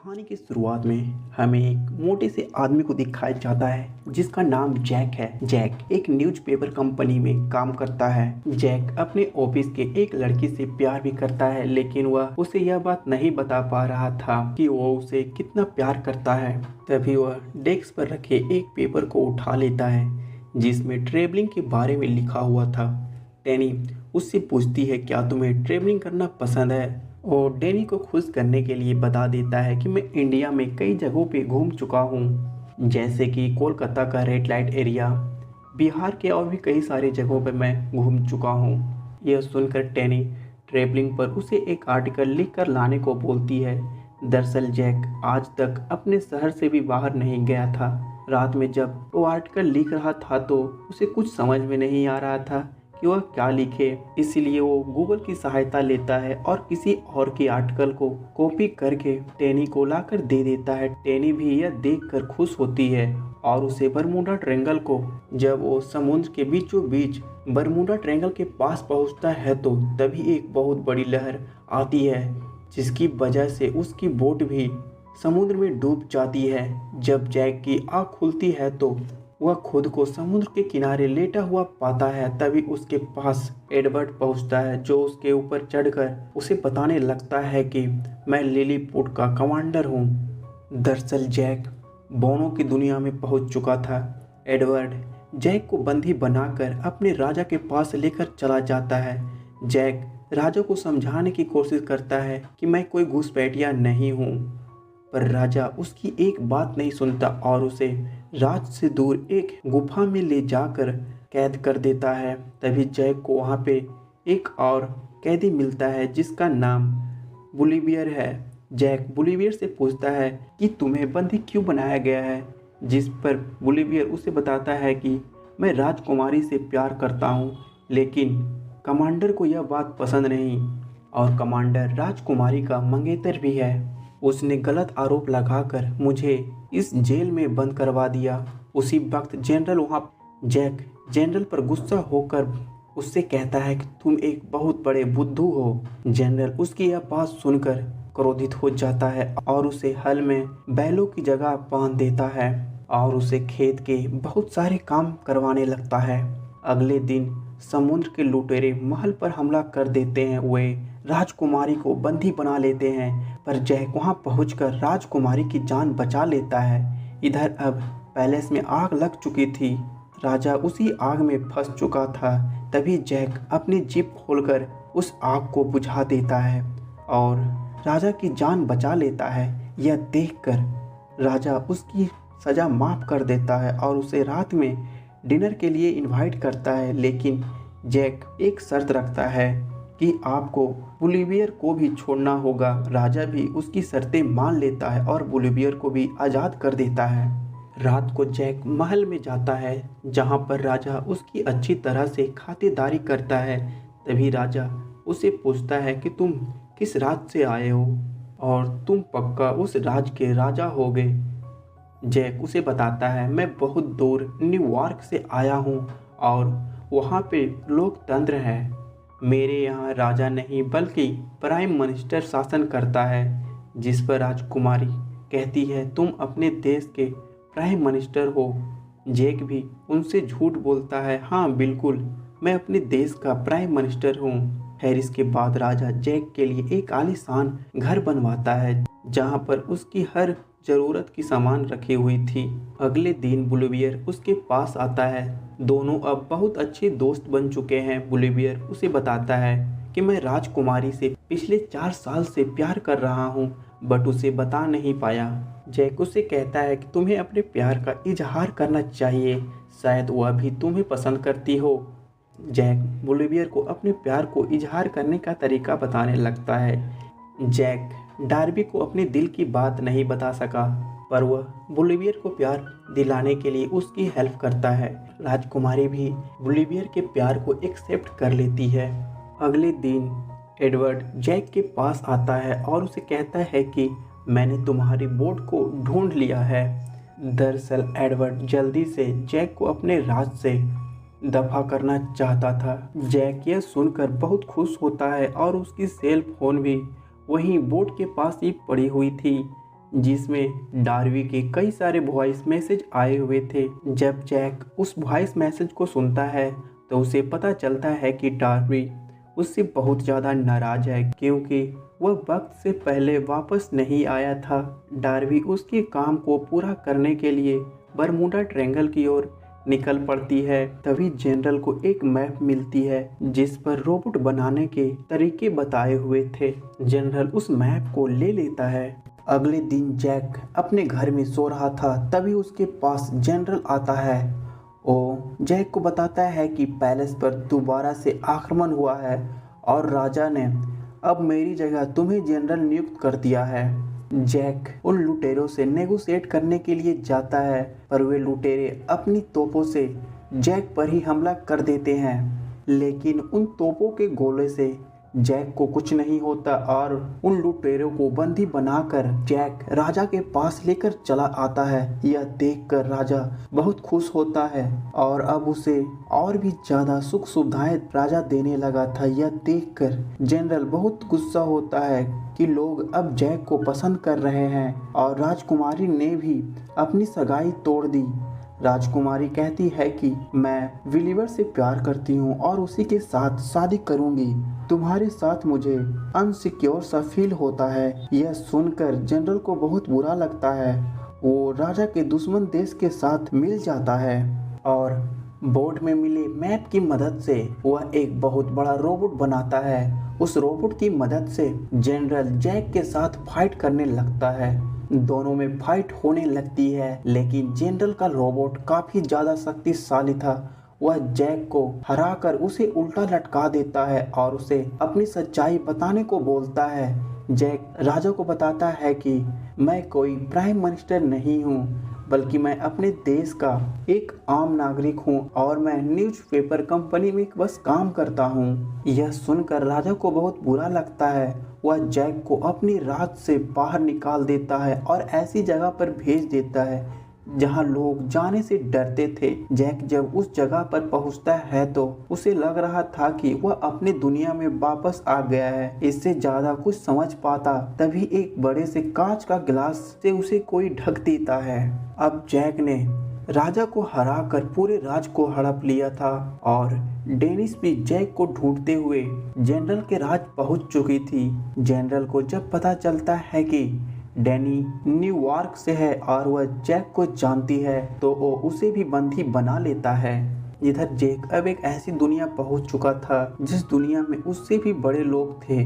कहानी की शुरुआत में हमें एक मोटे से आदमी को दिखाया जाता है जिसका नाम जैक है। जैक एक न्यूज़पेपर कंपनी में काम करता है। जैक अपने ऑफिस के एक लड़की से प्यार भी करता है, लेकिन वह उसे यह बात नहीं बता पा रहा था कि वो उसे कितना प्यार करता है। तभी वह डेस्क पर रखे एक पेपर को उठा लेता है जिसमें ट्रेवलिंग के बारे में लिखा हुआ था। डैनी उससे पूछती है, क्या तुम्हें ट्रेवलिंग करना पसंद है? और डैनी को खुश करने के लिए बता देता है कि मैं इंडिया में कई जगहों पे घूम चुका हूँ, जैसे कि कोलकाता का रेड लाइट एरिया, बिहार के और भी कई सारे जगहों पे मैं घूम चुका हूँ। यह सुनकर डैनी ट्रेवलिंग पर उसे एक आर्टिकल लिख कर लाने को बोलती है। दरअसल जैक आज तक अपने शहर से भी बाहर नहीं गया था। रात में जब वो आर्टिकल लिख रहा था तो उसे कुछ समझ में नहीं आ रहा था कि वह क्या लिखे, इसलिए वो गूगल की सहायता लेता है और किसी और के आर्टिकल को कॉपी करके टैनी को लाकर दे देता है। टैनी भी यह देखकर खुश होती है और उसे बरमूडा ट्रायंगल को, जब वो समुद्र के बीचों बीच बरमूडा ट्रायंगल के पास पहुंचता है तो तभी एक बहुत बड़ी लहर आती है जिसकी वजह से उसकी बोट भी समुद्र में डूब जाती है। जब जैक की आँख खुलती है तो वह खुद को समुद्र के किनारे लेटा हुआ पाता है। तभी उसके पास एडवर्ड पहुंचता है जो उसके ऊपर चढ़कर उसे बताने लगता है कि मैं लिलीपुट का कमांडर हूं। दरअसल जैक बोनों की दुनिया में पहुंच चुका था। एडवर्ड जैक को बंदी बनाकर अपने राजा के पास लेकर चला जाता है। जैक राजा को समझाने की कोशिश करता है कि मैं कोई घुसपैठिया नहीं हूँ, पर राजा उसकी एक बात नहीं सुनता और उसे राज से दूर एक गुफा में ले जाकर कैद कर देता है। तभी जैक को वहाँ पे एक और कैदी मिलता है जिसका नाम बुलिवियर है। जैक बुलिवियर से पूछता है कि तुम्हें बंदी क्यों बनाया गया है, जिस पर बुलिवियर उसे बताता है कि मैं राजकुमारी से प्यार करता हूँ, लेकिन कमांडर को यह बात पसंद नहीं और कमांडर राजकुमारी का मंगेतर भी है। उसने गलत आरोप लगाकर मुझे इस जेल में बंद करवा दिया। उसी वक्त जनरल जैक जनरल पर गुस्सा होकर उससे कहता है कि तुम एक बहुत बड़े बुद्धू हो। जनरल उसकी यह बात सुनकर क्रोधित हो जाता है और उसे हल में बैलों की जगह बांध देता है और उसे खेत के बहुत सारे काम करवाने लगता है। अगले दिन समुद्र के लुटेरे महल पर हमला कर देते हैं। वे राजकुमारी को बंदी बना लेते हैं, पर जैक वहां पहुंचकर राजकुमारी की जान बचा लेता है। इधर अब पैलेस में आग लग चुकी थी। राजा उसी आग में फंस चुका था। तभी जैक अपनी जीप खोलकर उस आग को बुझा देता है और राजा की जान बचा लेता है। यह देखकर राजा उसकी सज़ा माफ़ कर देता है और उसे रात में डिनर के लिए इनवाइट करता है, लेकिन जैक एक शर्त रखता है कि आपको बुलिवियर को भी छोड़ना होगा। राजा भी उसकी शर्तें मान लेता है और बुलिवियर को भी आज़ाद कर देता है। रात को जैक महल में जाता है जहां पर राजा उसकी अच्छी तरह से खातिरदारी करता है। तभी राजा उसे पूछता है कि तुम किस राज्य से आए हो और तुम पक्का उस राज्य के राजा होगे। जैक उसे बताता है, मैं बहुत दूर न्यूयॉर्क से आया हूँ और वहाँ पे लोकतंत्र है। मेरे यहाँ राजा नहीं बल्कि प्राइम मिनिस्टर शासन करता है। जिस पर राजकुमारी कहती है, तुम अपने देश के प्राइम मिनिस्टर हो। जैक भी उनसे झूठ बोलता है, हाँ बिल्कुल, मैं अपने देश का प्राइम मिनिस्टर हूँ। खैर इसके बाद राजा जैक के लिए एक आलीशान घर बनवाता है जहाँ पर उसकी हर जरूरत की सामान रखी हुई थी। अगले दिन बुलिवियर उसके पास आता है। दोनों अब बहुत अच्छे दोस्त बन चुके हैं। बुलिवियर उसे बताता है कि मैं राजकुमारी से पिछले 4 साल से प्यार कर रहा हूँ, बट उसे बता नहीं पाया। जैक उसे कहता है कि तुम्हें अपने प्यार का इजहार करना चाहिए, शायद वह भी तुम्हें पसंद करती हो। जैक बुलिवियर को अपने प्यार को इजहार करने का तरीका बताने लगता है। जैक डार्बी को अपने दिल की बात नहीं बता सका, पर वह बुलिवियर को प्यार दिलाने के लिए उसकी हेल्प करता है। राजकुमारी भी बुलिवियर के प्यार को एक्सेप्ट कर लेती है। अगले दिन एडवर्ड जैक के पास आता है और उसे कहता है कि मैंने तुम्हारी बोट को ढूंढ लिया है। दरअसल एडवर्ड जल्दी से जैक को अपने राज से दफा करना चाहता था। जैक यह सुनकर बहुत खुश होता है और उसकी सेल फोन भी वहीं बोट के पास ही पड़ी हुई थी। जिसमें डार्वी के कई सारे वॉइस मैसेज आए हुए थे। जब जैक उस वॉइस मैसेज को सुनता है तो उसे पता चलता है कि डार्वी उससे बहुत ज़्यादा नाराज़ है क्योंकि वह वक्त से पहले वापस नहीं आया था। डार्वी उसके काम को पूरा करने के लिए बरमूडा ट्रायंगल की ओर निकल पड़ती है। तभी जनरल को एक मैप मिलती है जिस पर रोबोट बनाने के तरीके बताए हुए थे। जनरल उस मैप को ले लेता है। अगले दिन जैक अपने घर में सो रहा था, तभी उसके पास जनरल आता है। वो जैक को बताता है कि पैलेस पर दोबारा से आक्रमण हुआ है और राजा ने अब मेरी जगह तुम्हें जनरल नियुक्त कर दिया है। जैक उन लुटेरों से नेगोशिएट करने के लिए जाता है, पर वे लुटेरे अपनी तोपों से जैक पर ही हमला कर देते हैं, लेकिन उन तोपों के गोले से जैक को कुछ नहीं होता और उन लुटेरों को बंदी बनाकर जैक राजा के पास लेकर चला आता है। यह देखकर राजा बहुत खुश होता है और अब उसे और भी ज्यादा सुख सुविधाएं राजा देने लगा था। यह देखकर जनरल बहुत गुस्सा होता है कि लोग अब जैक को पसंद कर रहे हैं और राजकुमारी ने भी अपनी सगाई तोड़ दी। राजकुमारी कहती है कि मैं विलीवर से प्यार करती हूँ और उसी के साथ शादी करूँगी। तुम्हारे साथ मुझे अनसिक्योर सा फील होता है। यह सुनकर जनरल को बहुत बुरा लगता है। वो राजा के दुश्मन देश के साथ मिल जाता है और बोर्ड में मिले मैप की मदद से वह एक बहुत बड़ा रोबोट बनाता है। उस रोबोट की मदद से जनरल जैक के साथ फाइट करने लगता है। दोनों में फाइट होने लगती है, लेकिन जनरल का रोबोट काफी ज्यादा शक्तिशाली था। वह जैक को हराकर उसे उल्टा लटका देता है और उसे अपनी सच्चाई बताने को बोलता है। जैक राजा को बताता है कि मैं कोई प्राइम मिनिस्टर नहीं हूँ, बल्कि मैं अपने देश का एक आम नागरिक हूँ और मैं न्यूज़पेपर कंपनी में बस काम करता हूँ। यह सुनकर राजा को बहुत बुरा लगता है। वह जैक को अपनी राज से बाहर निकाल देता है और ऐसी जगह पर भेज देता है जहां लोग जाने से डरते थे। जैक जब उस जगह पर पहुंचता है तो उसे लग रहा था कि वह अपनी दुनिया में वापस आ गया है। इससे ज्यादा कुछ समझ पाता तभी एक बड़े से कांच का गिलास से उसे कोई ढक देता है। अब जैक ने राजा को हराकर पूरे राज को हड़प लिया था और डेनिस भी जैक को ढूंढते हुए जनरल के राज पहुंच चुकी थी। जनरल को जब पता चलता है कि डैनी न्यूयॉर्क से है और वह जैक को जानती है तो वो उसे भी बंदी बना लेता है। इधर जैक अब एक ऐसी दुनिया पहुंच चुका था जिस दुनिया में उससे भी बड़े लोग थे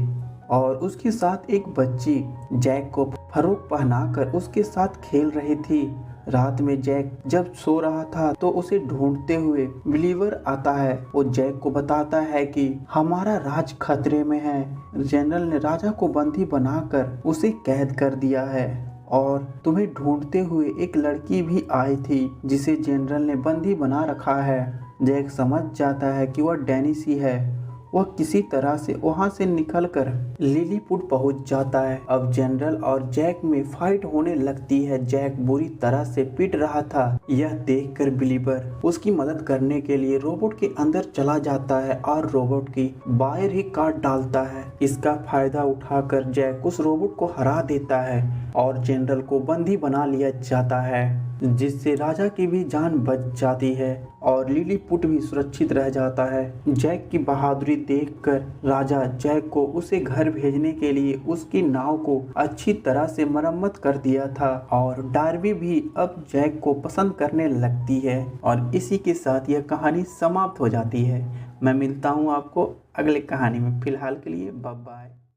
और उसके साथ एक बच्ची जैक को फरोक पहनाकर उसके साथ खेल रही थी। रात में जैक जब सो रहा था तो उसे ढूंढते हुए बिलीवर आता है। वो जैक को बताता है कि हमारा राज खतरे में है। जनरल ने राजा को बंदी बनाकर उसे कैद कर दिया है और तुम्हें ढूंढते हुए एक लड़की भी आई थी जिसे जनरल ने बंदी बना रखा है। जैक समझ जाता है कि वह डेनिस ही है। वह किसी तरह से वहां से निकलकर लिलीपुट पहुंच जाता है। अब जनरल और जैक में फाइट होने लगती है। जैक बुरी तरह से पिट रहा था। यह देखकर बिलीवर उसकी मदद करने के लिए रोबोट के अंदर चला जाता है और रोबोट की वायर ही काट डालता है। इसका फायदा उठाकर जैक उस रोबोट को हरा देता है और जनरल को बंदी बना लिया जाता है, जिससे राजा की भी जान बच जाती है और लिलीपुट भी सुरक्षित रह जाता है। जैक की बहादुरी देखकर राजा जैक को उसे घर भेजने के लिए उसकी नाव को अच्छी तरह से मरम्मत कर दिया था और डार्वी भी अब जैक को पसंद करने लगती है। और इसी के साथ यह कहानी समाप्त हो जाती है। मैं मिलता हूँ आपको अगले कहानी में। फिलहाल के लिए बाय बाय।